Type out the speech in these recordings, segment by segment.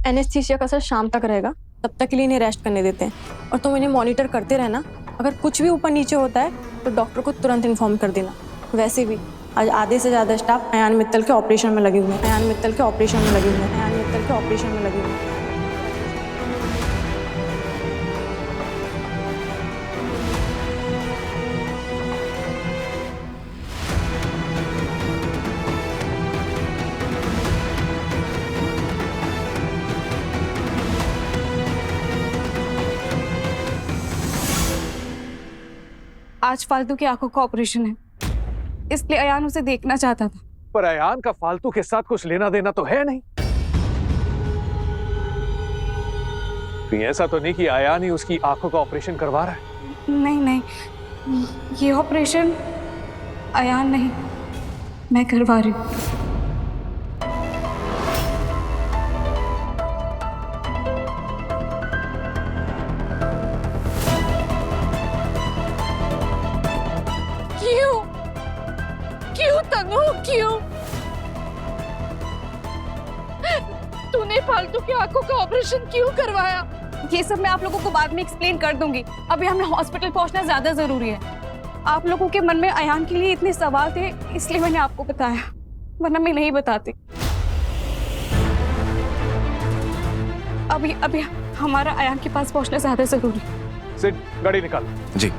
Anaesthesia का असर शाम तक रहेगा, तब तक के लिए इन्हें रेस्ट करने देते हैं और तुम इन्हें मॉनिटर करते रहना। अगर कुछ भी ऊपर नीचे होता है तो डॉक्टर को तुरंत इन्फॉर्म कर देना। वैसे भी आज आधे से ज़्यादा स्टाफ अयान मित्तल के ऑपरेशन में लगे हुए हैं। अयान मित्तल के ऑपरेशन में लगे हुए हैं। अयान मित्तल के ऑपरेशन में लगे हुए हैं। आज फालतू की आंखों का ऑपरेशन है, इसलिए अयान उसे देखना चाहता था। पर अयान का फालतू के साथ कुछ लेना देना तो है नहीं। कहीं ऐसा तो नहीं कि अयान ही उसकी आंखों का ऑपरेशन करवा रहा है? नहीं नहीं, ये ऑपरेशन अयान नहीं, मैं करवा रही हूँ। क्यों तनु, क्यों? तूने फालतू की आंखों का ऑपरेशन क्यों करवाया? ये सब मैं आप लोगों को बाद में एक्सप्लेन कर दूंगी। अभी हमें हॉस्पिटल पहुंचना ज्यादा जरूरी है। आप लोगों के मन में अयान के लिए इतने सवाल थे, इसलिए मैंने आपको बताया, वरना मैं नहीं बताती। अभी हमारा अयान के पास पहुंचना ज्यादा जरूरी है। सिड, गाड़ी निकाल। जी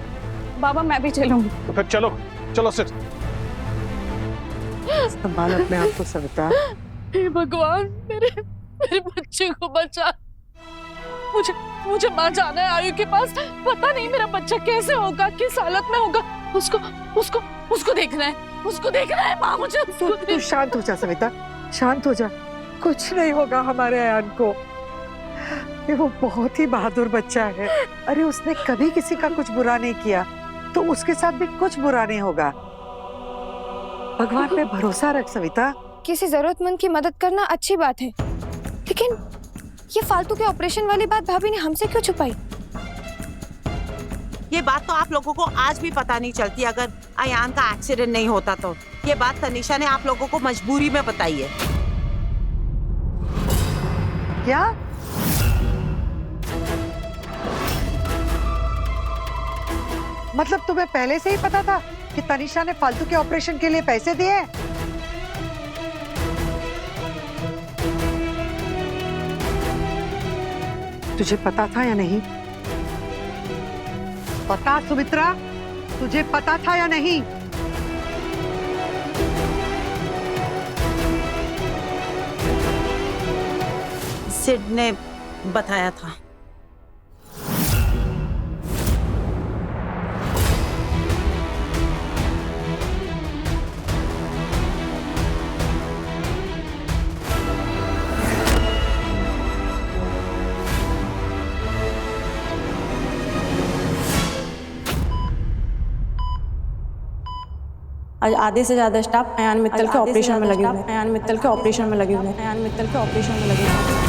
बाबा, मैं भी चलूंगी। तो फिर चलो चलो सिड। संभाल अपने आप को सविता। हे भगवान, मेरे बच्चे को बचा। मुझे मां जाना है आयु के पास। पता नहीं मेरा बच्चा कैसे होगा, किस हालत में होगा। उसको देखना है, उसको देखना है मां, मुझे तू शांत हो जा सविता, शांत हो जा। कुछ नहीं होगा हमारे अयान को। ये वो बहुत ही बहादुर बच्चा है। अरे उसने कभी किसी का कुछ बुरा नहीं किया, तो उसके साथ भी कुछ बुरा नहीं होगा। भगवान पे भरोसा रख सविता। किसी जरूरतमंद की मदद करना अच्छी बात है, लेकिन ये फालतू के ऑपरेशन वाली बात भाभी ने हमसे क्यों छुपाई? ये बात तो आप लोगों को आज भी पता नहीं चलती अगर अयान का एक्सीडेंट नहीं होता तो। ये बात तनिषा ने आप लोगों को मजबूरी में बताई है। क्या? मतलब तुम्हें पहले से ही पता था कि तनिषा ने फालतू के ऑपरेशन के लिए पैसे दिए? तुझे पता था या नहीं? पता सुमित्रा, तुझे पता था या नहीं? सिड ने बताया था। आज आधे से ज़्यादा स्टाफ अयान मित्तल के ऑपरेशन में लगे हुए हैं। अयान मित्तल के ऑपरेशन में लगे हुए हैं। अयान मित्तल के ऑपरेशन में लगे हुए हैं।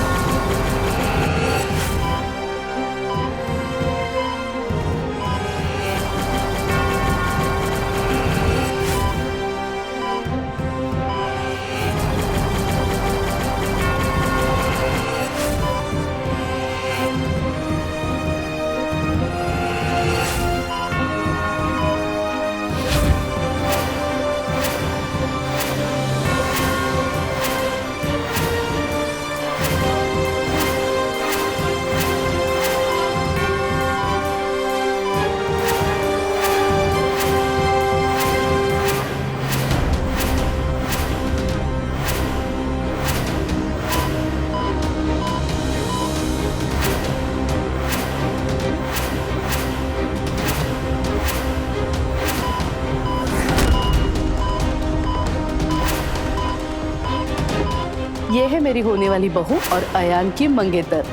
ये है मेरी होने वाली बहू और अयान की मंगेतर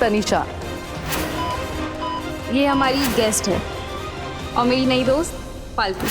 तनिषा। ये हमारी गेस्ट है और मेरी नई दोस्त फालतू।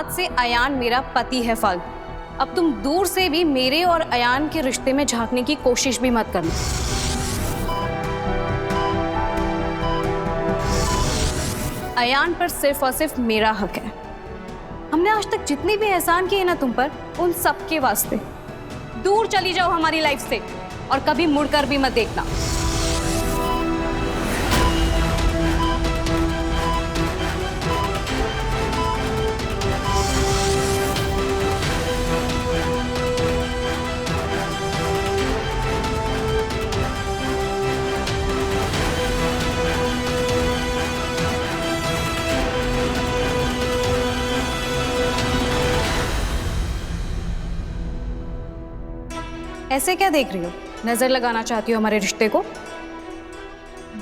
आज से अयान मेरा पति है फालतू। अब तुम दूर से भी मेरे और अयान के रिश्ते में झांकने की कोशिश भी मत करना। अयान पर सिर्फ और सिर्फ मेरा हक है। हमने आज तक जितने भी एहसान किए ना तुम पर, उन सब के वास्ते दूर चली जाओ हमारी लाइफ से और कभी मुड़कर भी मत देखना। ऐसे क्या देख रही हो? नजर लगाना चाहती हो हमारे रिश्ते को?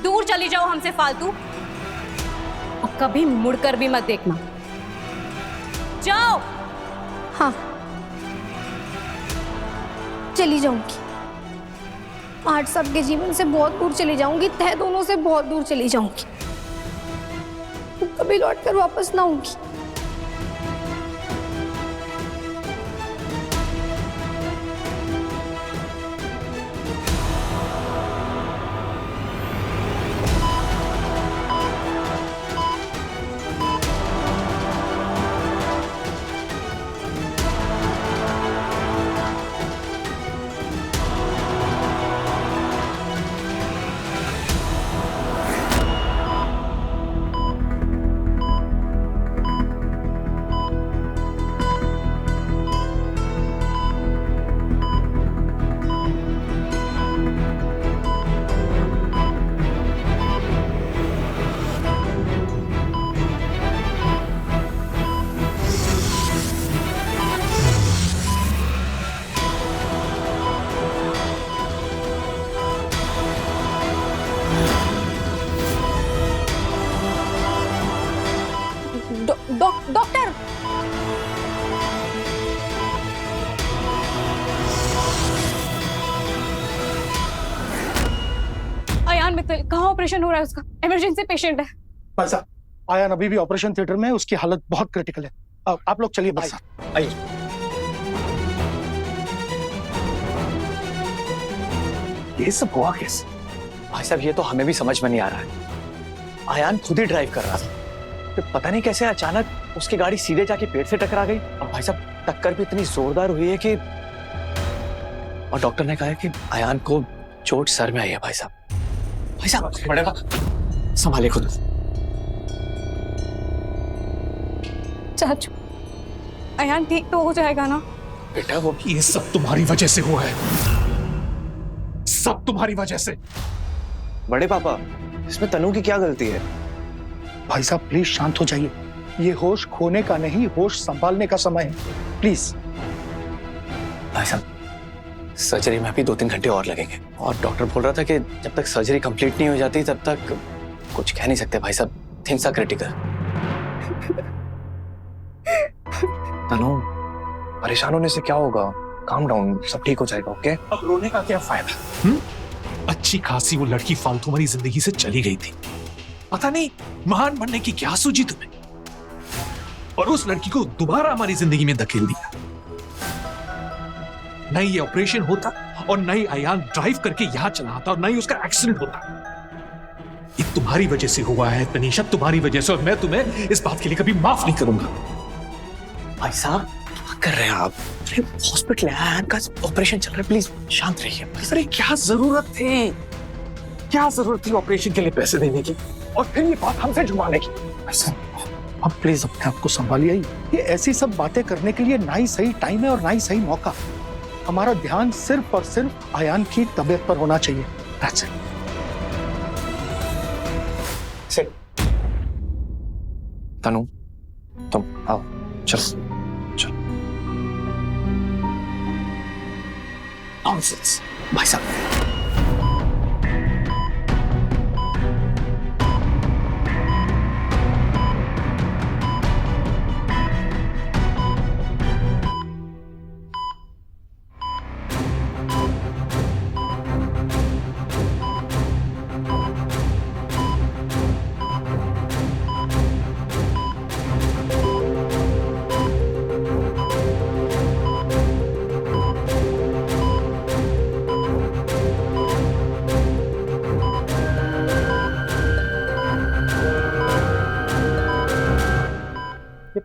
दूर चली जाओ हमसे फालतू और कभी मुड़कर भी मत देखना। जाओ। हाँ, चली जाऊंगी। आज सबके जीवन से बहुत दूर चली जाऊंगी, तह दोनों से बहुत दूर चली जाऊंगी। कभी लौट कर वापस ना आऊंगी। डॉक्टर, अयान मित्तल, कहाँ ऑपरेशन हो रहा है उसका? इमरजेंसी पेशेंट है। भाई साहब, आयान अभी भी ऑपरेशन थिएटर में है, उसकी हालत बहुत क्रिटिकल है। आप लोग चलिए भाई साहब, आइए। ये सब हुआ कैसे? भाई साहब ये तो हमें भी समझ में नहीं आ रहा है। आयान खुद ही ड्राइव कर रहा था, फिर पता नहीं कैसे अचानक उसकी गाड़ी सीधे जाके पेड़ से टकरा गई। अब भाई साहब टक्कर भी इतनी जोरदार हुई है कि, और डॉक्टर ने कहा है कि आयान को चोट सर में आई है। भाई साहब बड़ेगा, संभालिए खुद। चाचू, अयान ठीक तो हो जाएगा ना? बेटा वो ये सब तुम्हारी वजह से हुआ है, सब तुम्हारी वजह से। बड़े पापा, इसमें तनु की क्या गलती है? भाई साहब प्लीज शांत हो जाइए। ये होश खोने का नहीं, होश संभालने का समय है, प्लीज। भाई साहब सर्जरी में अभी 2-3 घंटे और लगेंगे, और डॉक्टर बोल रहा था कि जब तक सर्जरी कंप्लीट नहीं हो जाती तब तक कुछ कह नहीं सकते। भाई साहब थिंग्स आर क्रिटिकल। तनु, परेशान होने से क्या होगा? काम डाउन, सब ठीक हो जाएगा। ओके? अब रोने का क्या फायदा? अच्छी खासी वो लड़की फालतू हमारी जिंदगी से चली गई थी, पता नहीं महान बनने की क्या सूझी तुम्हें, और उस लड़की को दोबारा हमारी जिंदगी में धकेल दिया। नहीं ये ऑपरेशन होता, और नहीं अयान ड्राइव करके यहां चला आता, और नहीं उसका एक्सीडेंट होता। ये तुम्हारी वजह से हुआ है तनीषा, तुम्हारी वजह से, और मैं तुम्हें इस बात के लिए कभी माफ नहीं करूंगा। भाई साहब क्या कर रहे हैं आप? हॉस्पिटल है, आयान का ऑपरेशन चल रहा है, प्लीज शांत रहिए। अरे क्या जरूरत थी, क्या जरूरत थी ऑपरेशन के लिए पैसे देने की, और फिर ये बात हमसे छुपाने की? अब प्लीज अपने आप को संभालिए। ये ऐसी सब बातें करने के लिए ना ही सही टाइम है और ना ही सही मौका। हमारा ध्यान सिर्फ और सिर्फ आयान की तबीयत पर होना चाहिए। That's it. Sit. तनु, तुम आओ, चलो चलो। नॉनसेंस भाई साहब।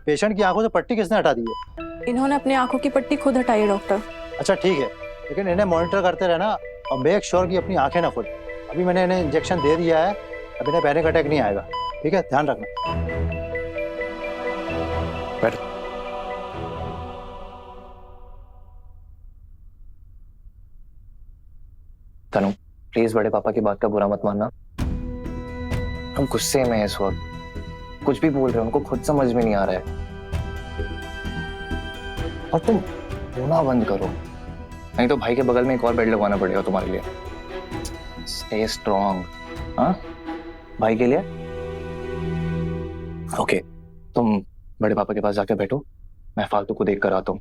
पेशेंट की आंखों से पट्टी किसने हटा दी है? इन्होंने अपनी आंखों की पट्टी खुद हटाई है डॉक्टर। अच्छा ठीक है, लेकिन इन्हें मॉनिटर करते रहना और मेक श्योर कि अपनी आंखें ना खुले। अभी मैंने इन्हें इंजेक्शन दे दिया है, अब इन्हें पैनिक अटैक नहीं आएगा। ठीक है, ध्यान रखना। तनु प्लीज बड़े पापा की बात का बुरा मत मानना। हम गुस्से में हैं इस वक्त, कुछ भी बोल रहे हो उनको खुद समझ में नहीं आ रहा है। और तुम रोना बंद करो, नहीं तो भाई के बगल में एक और बेड लगवाना पड़ेगा तुम्हारे लिए। स्टे स्ट्रॉन्ग, हाँ भाई के लिए। ओके, तुम बड़े पापा के पास जाके बैठो, मैं फालतू को देख कर आता हूँ,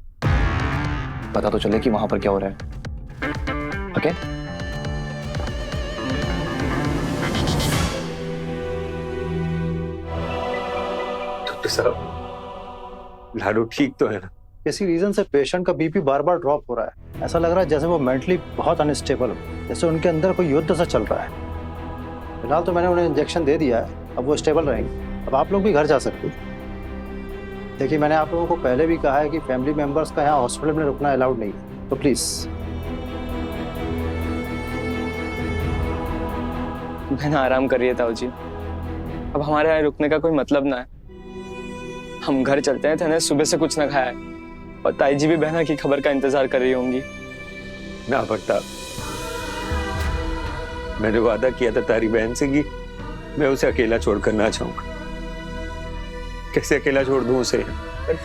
पता तो चले कि वहां पर क्या हो रहा है। ओके साहब, लाडू ठीक तो है ना? किसी रीजन से पेशेंट का बीपी बार बार ड्रॉप हो रहा है। ऐसा लग रहा है जैसे वो मेंटली बहुत अनस्टेबल हो, जैसे उनके अंदर कोई युद्ध सा चल रहा है। फिलहाल तो मैंने उन्हें इंजेक्शन दे दिया है, अब वो स्टेबल रहेंगे। अब आप लोग भी घर जा सकते हो। देखिए, मैंने आप लोगों को पहले भी कहा है कि फैमिली मेंबर्स का यहाँ हॉस्पिटल में रुकना अलाउड नहीं है, तो प्लीज। बहन आराम कर रही है ताऊ जी, अब हमारे यहाँ रुकने का कोई मतलब ना है। हम घर चलते हैं, तने सुबह से कुछ ना खाया है और ताई जी भी बहना की खबर का इंतजार कर रही होंगी। ना पड़ता, मैंने वादा किया था तारी बहन से कि मैं उसे अकेला छोड़कर ना जाऊंगा। कैसे अकेला छोड़ दूं उसे?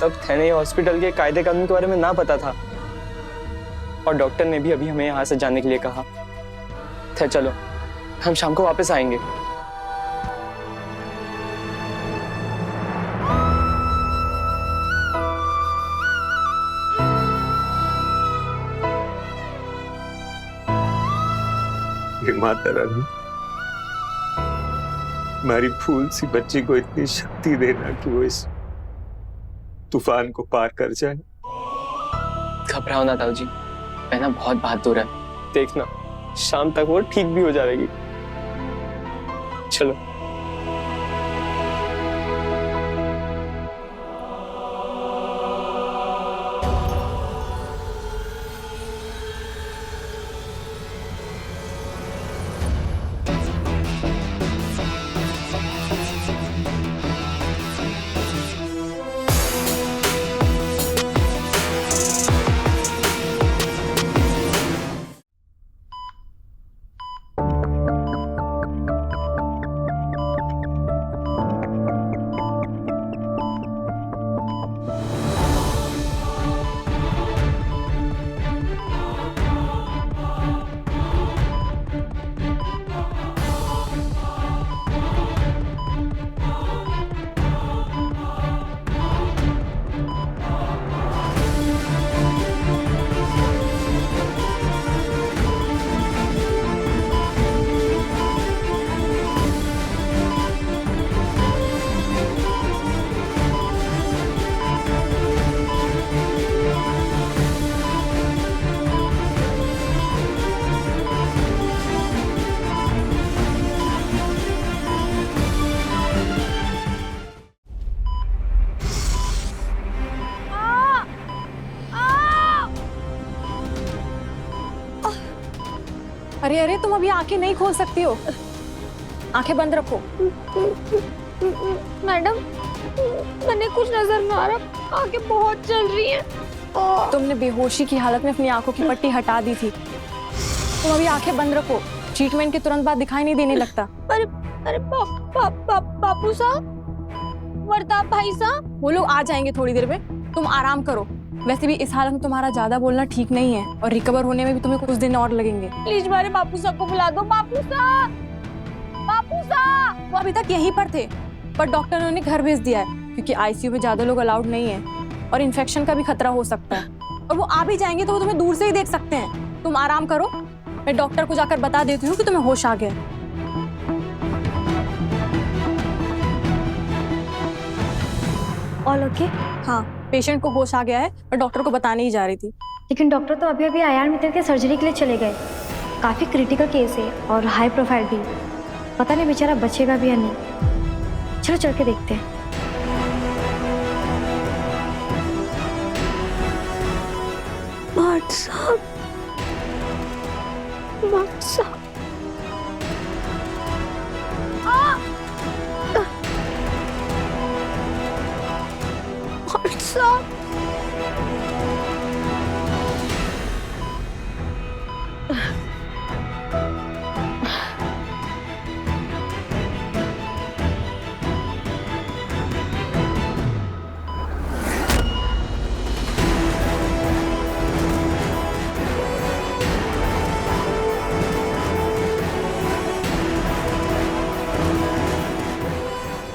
तब थने हॉस्पिटल के कायदे कानून के बारे में ना पता था, और डॉक्टर ने भी अभी हमें यहाँ से जाने के लिए कहा था। चलो हम शाम को वापस आएंगे। माता रानी, हमारी फूल सी बच्ची को इतनी शक्ति देना कि वो इस तूफान को पार कर जाए। घबराओ ना ताऊ जी, बहना बहुत बहादुर है, देखना शाम तक वो ठीक भी हो जाएगी। चलो अरे अरे, तुम अभी आंखें नहीं खोल सकती हो, आंखें बंद रखो। मैडम, मैंने कुछ नजर नहीं आ रहा, आंखें बहुत चल रही हैं। तुमने बेहोशी की हालत में अपनी आंखों की पट्टी हटा दी थी, तुम अभी आंखें बंद रखो, ट्रीटमेंट के तुरंत बाद दिखाई नहीं देने लगता। अरे बापू साहब, वर्ताप भाई साहब, वो लोग आ जाएंगे थोड़ी देर में, तुम आराम करो। वैसे भी इस हालत में तुम्हारा ज्यादा बोलना ठीक नहीं है, और रिकवर होने में भी तुम्हें कुछ दिन और लगेंगे। प्लीज हमारे बापू साहब को बुला दो। बापू साहब, बापू साहब। वो अभी तक यहीं पर थे, पर डॉक्टर ने उन्हें घर भेज दिया है, क्योंकि आईसीयू में ज्यादा लोग अलाउड नहीं है और इन्फेक्शन का भी खतरा हो सकता है। और वो आ भी जाएंगे तो वो तुम्हें दूर से ही देख सकते हैं। तुम आराम करो, मैं डॉक्टर को जाकर बता देती हूँ कि तुम्हें होश आ गया। All okay? हाँ, पेशेंट को होश आ गया है, मैं डॉक्टर को बताने ही जा रही थी। लेकिन डॉक्टर तो अभी अभी आयान मित्तल के सर्जरी के लिए चले गए। काफ़ी क्रिटिकल केस है और हाई प्रोफाइल भी, पता नहीं बेचारा बचेगा भी या नहीं। चलो चल के देखते हैं।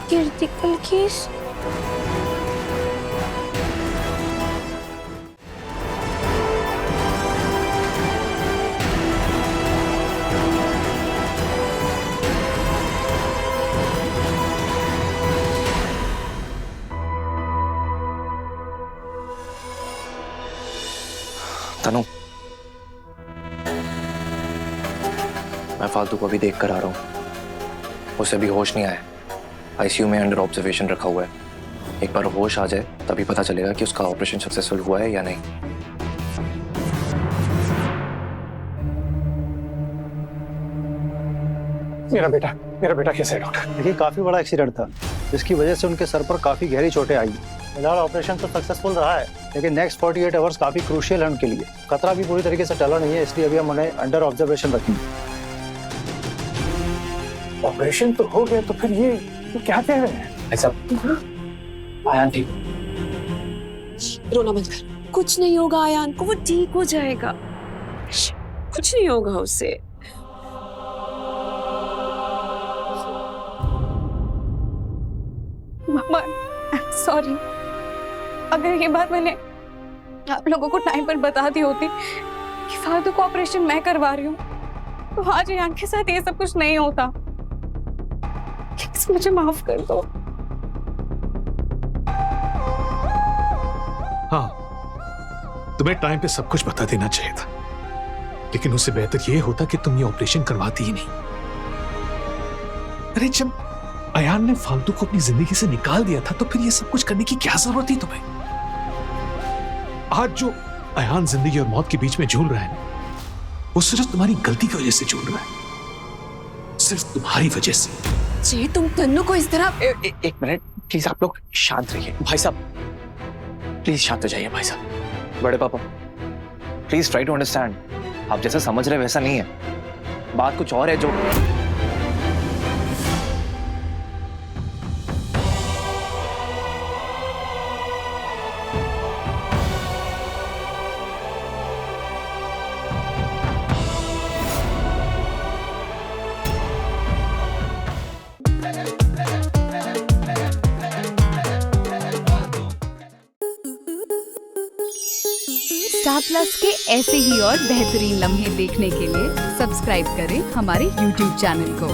Critical case. तनु, मैं फालतू को अभी देख कर आ रहा हूँ। उसे अभी होश नहीं आया, आईसीयू में अंडर ऑब्जर्वेशन रखा हुआ है। एक बार होश आ जाए तभी पता चलेगा कि उसका ऑपरेशन सक्सेसफुल हुआ है या नहीं। मेरा बेटा कैसे है डॉक्टर? देखिए काफी बड़ा एक्सीडेंट था जिसकी वजह से उनके सर पर काफी गहरी चोटें आई। फिलहाल ऑपरेशन तो सक्सेसफुल रहा है, लेकिन नेक्स्ट 48 आवर्स काफी क्रूशियल है उनके लिए। खतरा भी पूरी तरीके से टला नहीं है, इसलिए अभी हम उन्हें अंडर ऑब्जर्वेशन रखेंगे। ऑपरेशन तो हो गया, तो फिर ये क्या कह रहे हैं? ऐसा आयान ठीक? रोना बंद कर। कुछ नहीं होगा आयान को, वो ठीक हो जाएगा। कुछ नहीं होगा उसे। मामा, सॉरी। अगर ये बात मैंने आप लोगों को टाइम पर बता दी होती कि फालतू को ऑपरेशन मैं करवा रही हूँ, तो आज आयान के साथ ये सब कुछ नहीं होता। प्लीज मुझे माफ कर दो। हाँ, तुम्हें टाइम पे सब कुछ बता देना चाहिए था, लेकिन उससे बेहतर यह होता कि तुम ये ऑपरेशन करवाती ही नहीं। अरे जब अयान ने फालतू को अपनी जिंदगी से निकाल दिया था, तो फिर ये सब कुछ करने की क्या जरूरत थी तुम्हें? आज जो अयान जिंदगी और मौत के बीच में झूल रहा है ना, वो सिर्फ तुम्हारी गलती की वजह से झूल रहा है, सिर्फ तुम्हारी वजह से। जी तुम तन्नू को इस तरह एक मिनट प्लीज, आप लोग शांत रहिए। भाई साहब प्लीज शांत हो जाइए। भाई साहब, बड़े पापा प्लीज ट्राई टू अंडरस्टैंड। आप जैसा समझ रहे वैसा नहीं है, बात कुछ और है। जो स्टार प्लस के ऐसे ही और बेहतरीन लम्हे देखने के लिए सब्सक्राइब करें हमारे YouTube चैनल को।